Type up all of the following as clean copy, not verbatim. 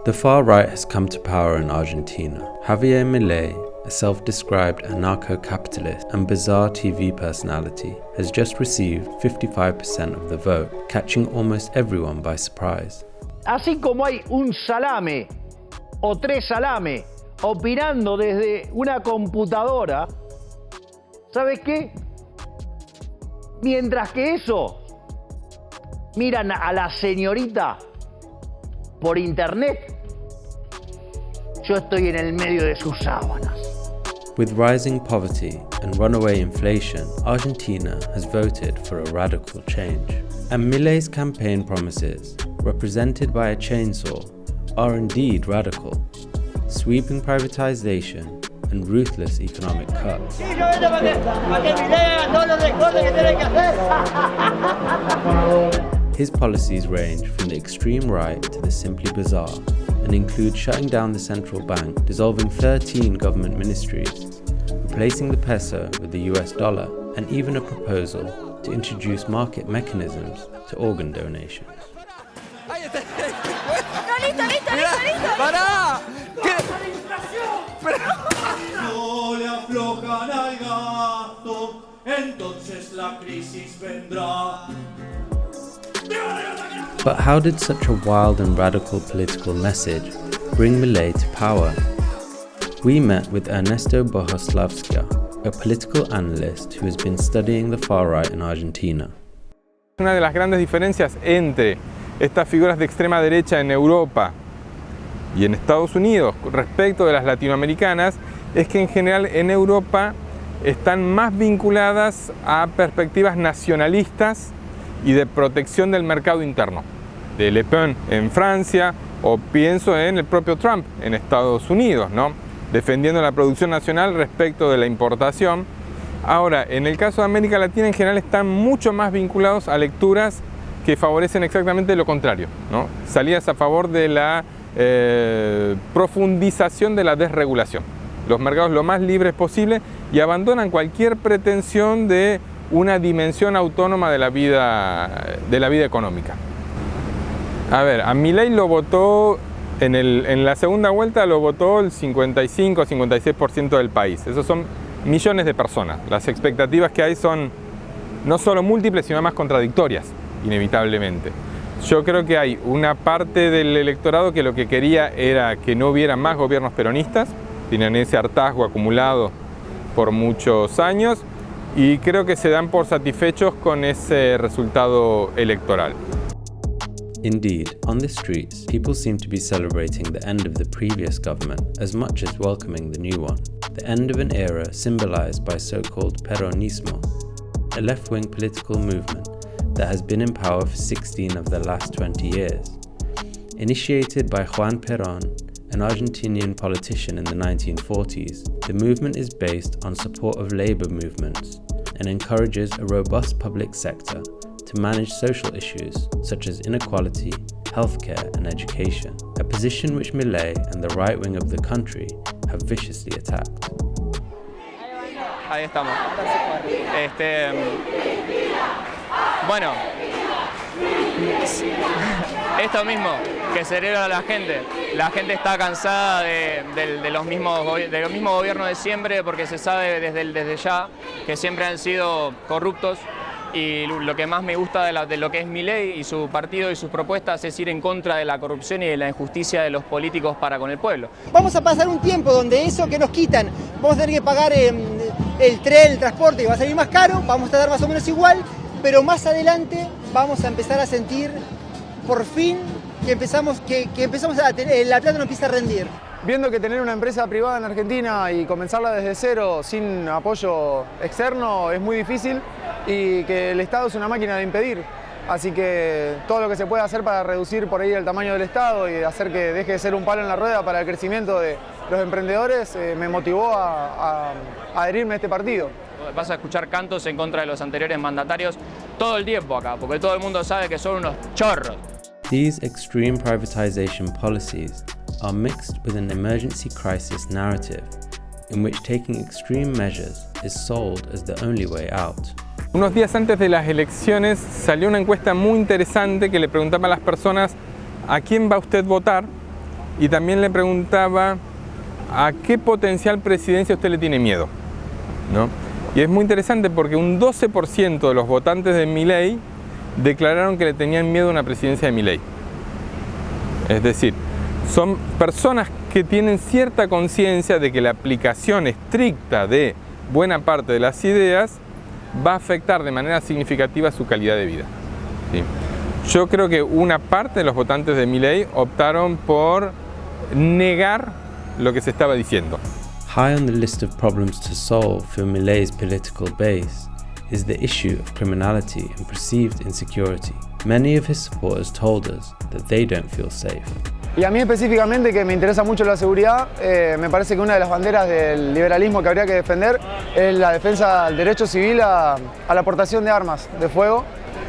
The far right has come to power in Argentina. Javier Milei, a self-described anarcho-capitalist and bizarre TV personality, has just received 55% of the vote, catching almost everyone by surprise. Así como hay un salame o tres salames opinando desde una computadora, ¿sabes qué? Mientras que eso, miran a la señorita por internet, yo estoy en el medio de sus sábanas. With rising poverty and runaway inflation, Argentina has voted for a radical change. And Milei's campaign promises, represented by a chainsaw, are indeed radical. Sweeping privatization and ruthless economic cuts. His policies range from the extreme right to the simply bizarre, and include shutting down the central bank, dissolving 13 government ministries, replacing the peso with the US dollar, and even a proposal to introduce market mechanisms to organ donations. ¡Pará! No le aflojan al gato, entonces la crisis vendrá. But how did such a wild and radical political message bring Milei to power? We met with Ernesto Bohoslavsky, a political analyst who has been studying the far right in Argentina. Una de las grandes diferencias entre estas figuras de extrema derecha en Europa y en Estados Unidos respecto de las latinoamericanas es que en general en Europa están más vinculadas a perspectivas nacionalistas y de protección del mercado interno, de Le Pen en Francia, o pienso en el propio Trump en Estados Unidos, ¿no? Defendiendo la producción nacional respecto de la importación. Ahora, en el caso de América Latina en general están mucho más vinculados a lecturas que favorecen exactamente lo contrario, ¿no? Salidas a favor de la profundización de la desregulación, los mercados lo más libres posible, y abandonan cualquier pretensión de una dimensión autónoma de la vida económica. A ver, a Milei lo votó, en la segunda vuelta lo votó el 55-56% del país. Esos son millones de personas. Las expectativas que hay son no solo múltiples, sino más contradictorias, inevitablemente. Yo creo que hay una parte del electorado que lo que quería era que no hubiera más gobiernos peronistas, tienen ese hartazgo acumulado por muchos años, y creo que se dan por satisfechos con ese resultado electoral. Indeed, on the streets, people seem to be celebrating the end of the previous government as much as welcoming the new one, the end of an era symbolized by so-called Peronismo, a left-wing political movement that has been in power for 16 of the last 20 years. Initiated by Juan Perón, an Argentinian politician in the 1940s, the movement is based on support of labor movements and encourages a robust public sector to manage social issues such as inequality, healthcare and education, a position which Milei and the right wing of the country have viciously attacked. Ahí estamos. Bueno, esto mismo que celebra la gente. La gente está cansada de los mismos gobiernos de siempre, porque se sabe desde ya que siempre han sido corruptos, y lo que más me gusta de lo que es Milei y su partido y sus propuestas es ir en contra de la corrupción y de la injusticia de los políticos para con el pueblo. Vamos a pasar un tiempo donde eso que nos quitan, vamos a tener que pagar el tren, el transporte, que va a salir más caro, vamos a estar más o menos igual, pero más adelante vamos a empezar a sentir por fin que empezamos a tener, la plata nos empieza a rendir. Viendo que tener una empresa privada en Argentina y comenzarla desde cero sin apoyo externo es muy difícil, y que el Estado es una máquina de impedir. Así que todo lo que se puede hacer para reducir por ahí el tamaño del Estado y hacer que deje de ser un palo en la rueda para el crecimiento de los emprendedores me motivó a adherirme a este partido. Vas a escuchar cantos en contra de los anteriores mandatarios todo el tiempo acá, porque todo el mundo sabe que son unos chorros. These extreme privatization policies are mixed with an emergency crisis narrative in which taking extreme measures is sold as the only way out. Unos días antes de las elecciones salió una encuesta muy interesante que le preguntaba a las personas a quién va usted a votar y también le preguntaba a qué potencial presidencia usted le tiene miedo, ¿no? Y es muy interesante porque un 12% de los votantes de Milei declararon que le tenían miedo a una presidencia de Milei. Es decir, son personas que tienen cierta conciencia de que la aplicación estricta de buena parte de las ideas va a afectar de manera significativa su calidad de vida. ¿Sí? Yo creo que una parte de los votantes de Milei optaron por negar lo que se estaba diciendo. High on the list of problems to solve for Milei's political base is the issue of criminality and perceived insecurity. Many of his supporters told us that they don't feel safe. Y a mí específicamente, que me interesa mucho la seguridad, me parece que una de las banderas del liberalismo que habría que defender es la defensa del derecho civil a la aportación de armas de fuego.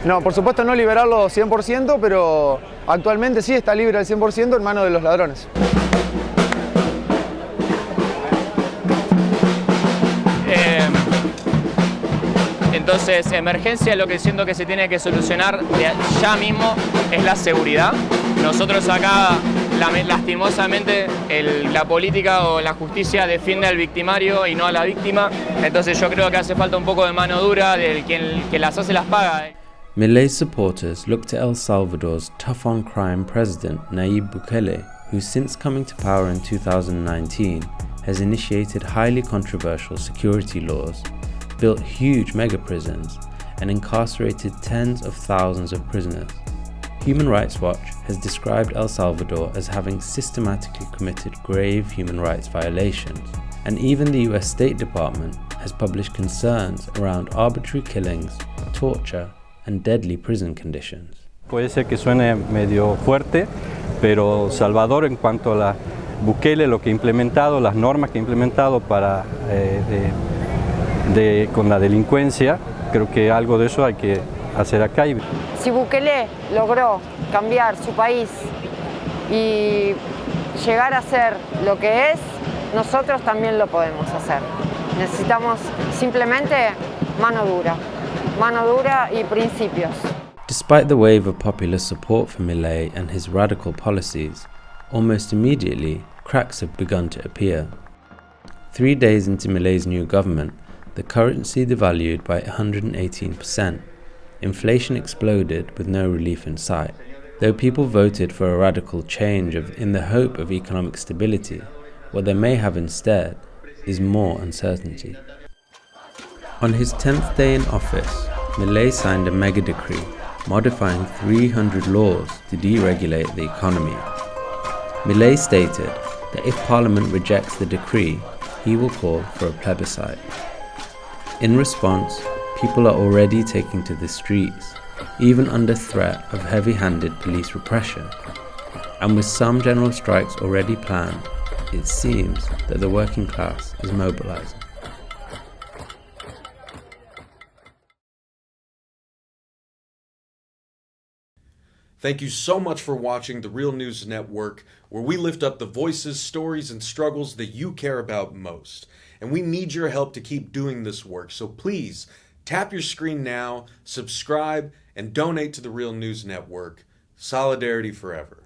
No, por supuesto no liberarlo 100%, pero actualmente sí está libre al 100% en manos de los ladrones. Entonces, emergencia, lo que siento que se tiene que solucionar ya mismo es la seguridad. Nosotros acá, lastimosamente, la política o la justicia defiende al victimario y no a la víctima. Entonces yo creo que hace falta un poco de mano dura del que las hace las paga. Milei's supporters look to El Salvador's tough-on-crime president Nayib Bukele, who since coming to power in 2019 has initiated highly controversial security laws, built huge mega-prisons, and incarcerated tens of thousands of prisoners. Human Rights Watch has described El Salvador as having systematically committed grave human rights violations, and even the US State Department has published concerns around arbitrary killings, torture, and deadly prison conditions. Puede ser que suene medio fuerte, pero Salvador, en cuanto a la Bukele, lo que ha implementado, las normas que ha implementado para con la delincuencia, creo que algo de eso hay que hacer acá. Si Bukele logró cambiar su país y llegar a ser lo que es, nosotros también lo podemos hacer. Necesitamos simplemente mano dura y principios. Despite the wave of popular support for Milei and his radical policies, almost immediately cracks have begun to appear. 3 days into Milei's new government, the currency devalued by 118%. Inflation exploded with no relief in sight. Though people voted for a radical change in the hope of economic stability, what they may have instead is more uncertainty. On his 10th day in office, Milei signed a mega decree modifying 300 laws to deregulate the economy. Milei stated that if Parliament rejects the decree, he will call for a plebiscite. In response, people are already taking to the streets, even under threat of heavy-handed police repression. And with some general strikes already planned, it seems that the working class is mobilizing. Thank you so much for watching The Real News Network, where we lift up the voices, stories, and struggles that you care about most. And we need your help to keep doing this work, so please tap your screen now, subscribe, and donate to The Real News Network. Solidarity forever.